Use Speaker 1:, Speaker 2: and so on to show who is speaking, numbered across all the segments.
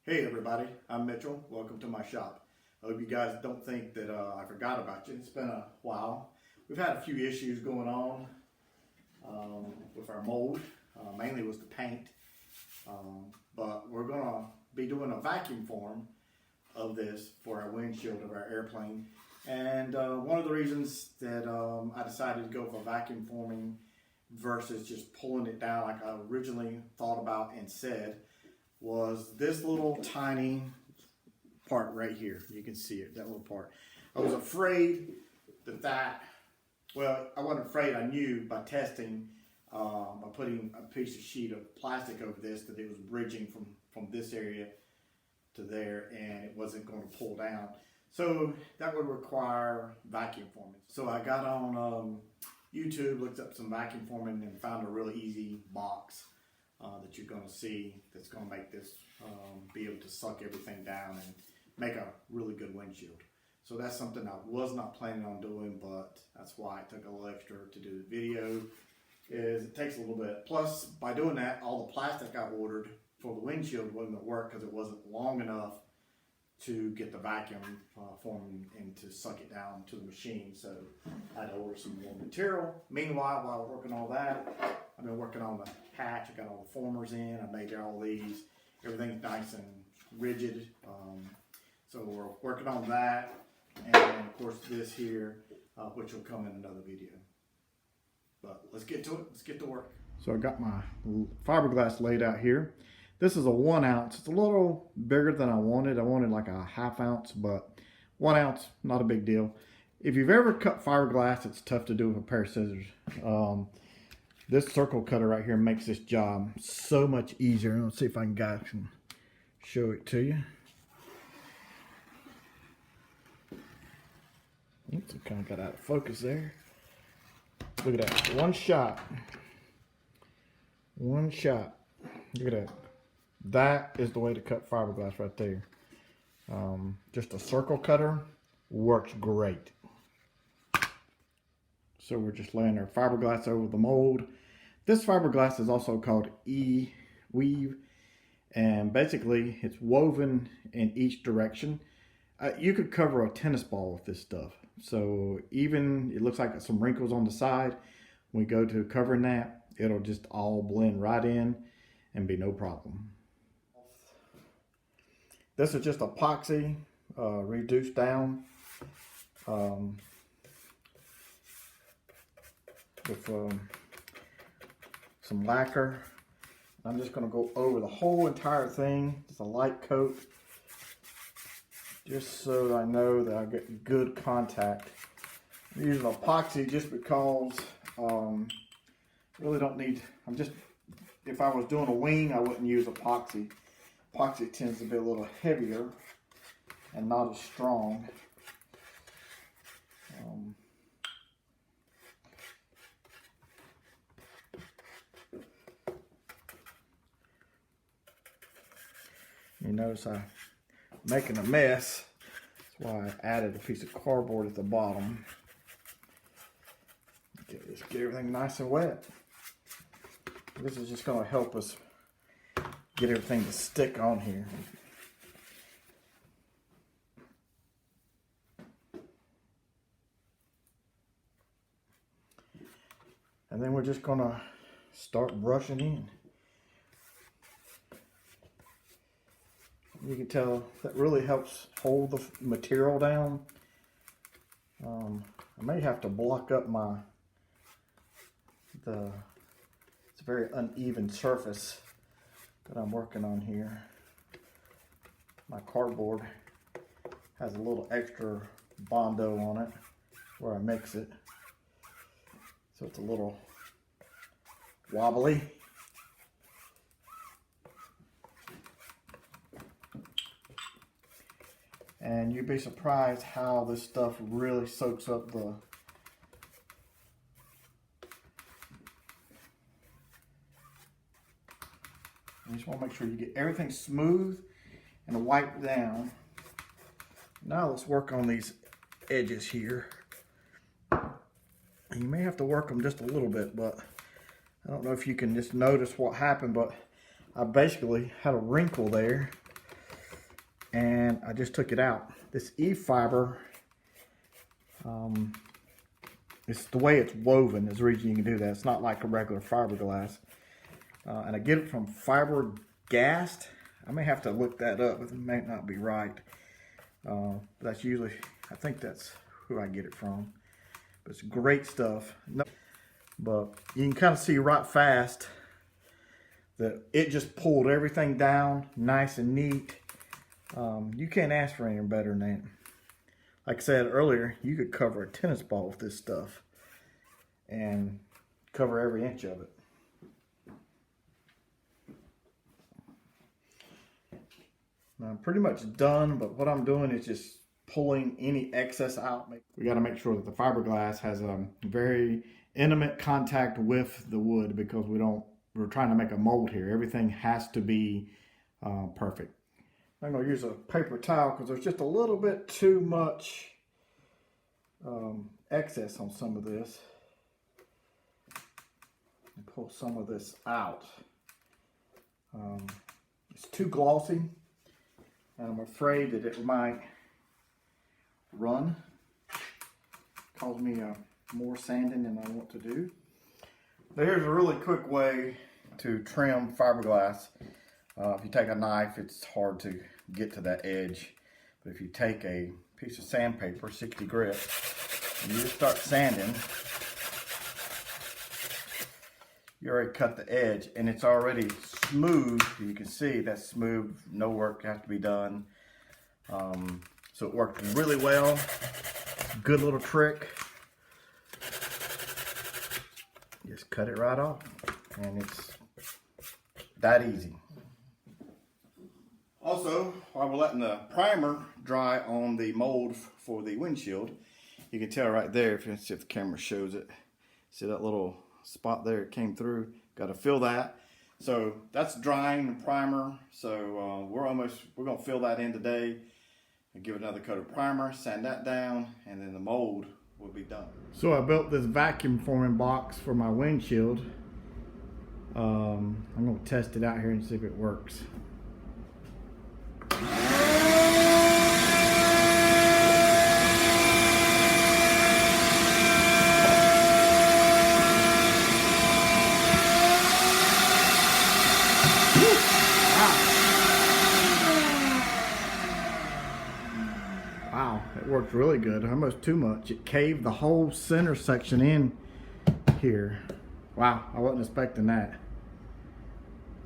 Speaker 1: Hey everybody, I'm Mitchell. Welcome to my shop. I hope you guys don't think that I forgot about you. It's been a while. We've had a few issues going on with our mold. Mainly was the paint. But we're going to be doing a vacuum form of this for our windshield of our airplane. And one of the reasons that I decided to go for vacuum forming versus just pulling it down like I originally thought about and said was this little tiny part right here. You can see it, that little part. I was afraid well, I wasn't afraid. I knew by testing, by putting a piece of sheet of plastic over this, that it was bridging from this area to there, and it wasn't going to pull down. So that would require vacuum forming. So I got on YouTube, looked up some vacuum forming, and found a really easy box that you're going to see that's going to make this be able to suck everything down and make a really good windshield. So that's something I was not planning on doing, but that's why it took a little extra to do the video. Is it takes a little bit. Plus, by doing that, all the plastic I ordered for the windshield wasn't going to work because it wasn't long enough to get the vacuum form and to suck it down to the machine. So I had to order some more material. Meanwhile, while I was working on all that, I've been working on the hatch. I got all the formers in. I made all these. Everything's nice and rigid. So we're working on that. And of course this here, which will come in another video. But let's get to it. Let's get to work. So I got my fiberglass laid out here. This is a 1 ounce. It's a little bigger than I wanted. I wanted like a ½ ounce, but 1 ounce, not a big deal. If you've ever cut fiberglass, it's tough to do with a pair of scissors. This circle cutter right here makes this job so much easier. Let's see if I can show it to you. Oops, I kind of got out of focus there. Look at that. One shot. One shot. Look at that. That is the way to cut fiberglass right there. Just a circle cutter works great. So we're just laying our fiberglass over the mold. This fiberglass is also called weave, and basically it's woven in each direction. You could cover a tennis ball with this stuff. So even it looks like some wrinkles on the side, when we go to covering that, it'll just all blend right in and be no problem. This is just epoxy reduced down with some lacquer. I'm just going to go over the whole entire thing. It's a light coat, just so I know that I get good contact. I'm using epoxy just because really don't need. If I was doing a wing, I wouldn't use epoxy. Epoxy tends to be a little heavier and not as strong. You notice I'm making a mess. That's why I added a piece of cardboard at the bottom. Okay, just get everything nice and wet. This is just going to help us get everything to stick on here. And then we're just going to start brushing in. You can tell that really helps hold the material down. I may have to block up it's a very uneven surface that I'm working on here. My cardboard has a little extra Bondo on it where I mix it, so it's a little wobbly. And you'd be surprised how this stuff really soaks up the You just want to make sure you get everything smooth and wiped down. Now let's work on these edges here. And you may have to work them just a little bit, but I don't know if you can just notice what happened, but I basically had a wrinkle there and I just took it out. This E-fiber, it's the way it's woven is the reason you can do that. It's not like a regular fiberglass. And I get it from fiberglass. I may have to look that up, but it may not be right. That's usually, I think that's who I get it from. But it's great stuff. No, but you can kind of see right fast that it just pulled everything down nice and neat. You can't ask for any better than that. Like I said earlier, you could cover a tennis ball with this stuff and cover every inch of it. Now, I'm pretty much done, but what I'm doing is just pulling any excess out. We got to make sure that the fiberglass has a very intimate contact with the wood, because we're trying to make a mold here. Everything has to be perfect. I'm going to use a paper towel because there's just a little bit too much excess on some of this. And pull some of this out. It's too glossy, and I'm afraid that it might run, cause me more sanding than I want to do. But here's a really quick way to trim fiberglass. If you take a knife, it's hard to get to that edge. But if you take a piece of sandpaper, 60 grit, and you just start sanding, you already cut the edge, and it's already smooth. You can see that's smooth, no work has to be done. So it worked really well. Good little trick. Just cut it right off, and it's that easy. Also, while we're letting the primer dry on the mold for the windshield, you can tell right there, if the camera shows it, see that little spot there, it came through. Got to fill that. So that's drying the primer. So we're gonna fill that in today and give it another coat of primer, sand that down, and then the mold will be done. So I built this vacuum forming box for my windshield. I'm gonna test it out here and see if it works. Wow, it worked really good. Almost too much. It caved the whole center section in here. Wow, I wasn't expecting that.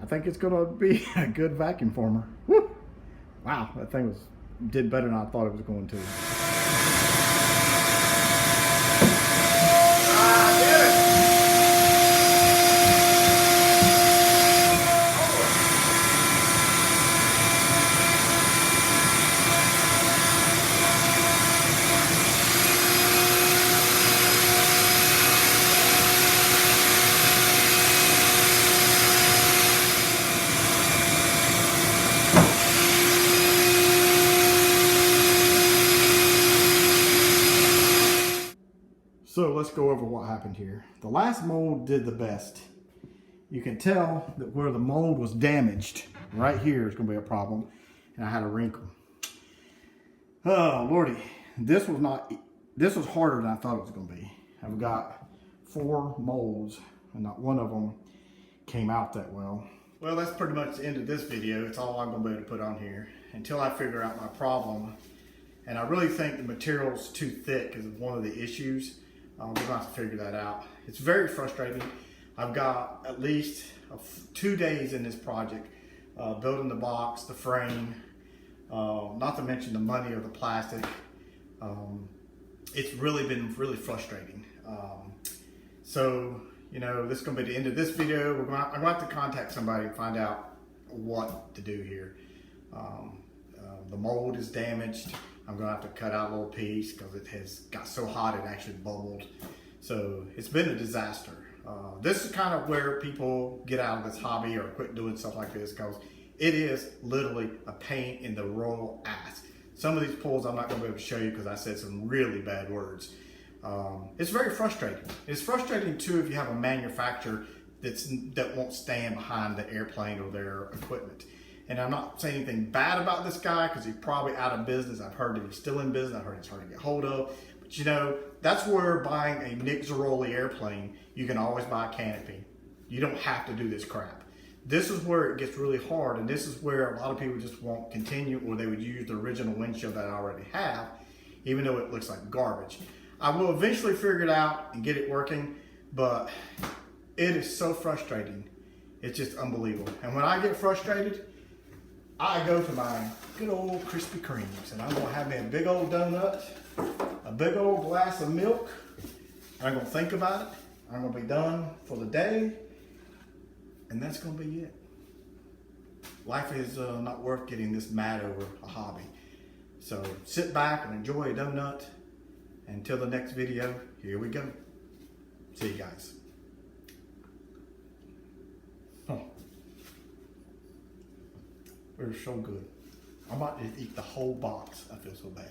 Speaker 1: I think it's gonna be a good vacuum former. Woo! Wow, that thing did better than I thought it was going to. So let's go over what happened here. The last mold did the best. You can tell that where the mold was damaged, right here is going to be a problem, and I had a wrinkle. Oh lordy, this was harder than I thought it was going to be. I've got 4 molds, and not one of them came out that well. Well, that's pretty much the end of this video. It's all I'm going to be able to put on here until I figure out my problem. And I really think the material's too thick is one of the issues. We're going to have to figure that out. It's very frustrating. I've got at least 2 days in this project, building the box, the frame, not to mention the money of the plastic. It's really been really frustrating. So, you know, this is going to be the end of this video. I'm going to have to contact somebody and find out what to do here. The mold is damaged. I'm going to have to cut out a little piece because it has got so hot it actually bubbled. So it's been a disaster. This is kind of where people get out of this hobby or quit doing stuff like this, because it is literally a pain in the royal ass. Some of these pulls I'm not going to be able to show you because I said some really bad words. It's very frustrating. It's frustrating too if you have a manufacturer that won't stand behind the airplane or their equipment. And I'm not saying anything bad about this guy because he's probably out of business. I've heard that he's still in business. I've heard he's hard to get hold of. But you know, that's where buying a Nick Zeroli airplane, you can always buy a canopy. You don't have to do this crap. This is where it gets really hard, and this is where a lot of people just won't continue, or they would use the original windshield that I already have, even though it looks like garbage. I will eventually figure it out and get it working, but it is so frustrating. It's just unbelievable. And when I get frustrated, I go to my good old Krispy Kremes, and I'm gonna have me a big old donut, a big old glass of milk, and I'm gonna think about it. I'm gonna be done for the day, and that's gonna be it. Life is not worth getting this mad over a hobby. So sit back and enjoy a donut. Until the next video, here we go. See you guys. They're so good. I might just eat the whole box. I feel so bad.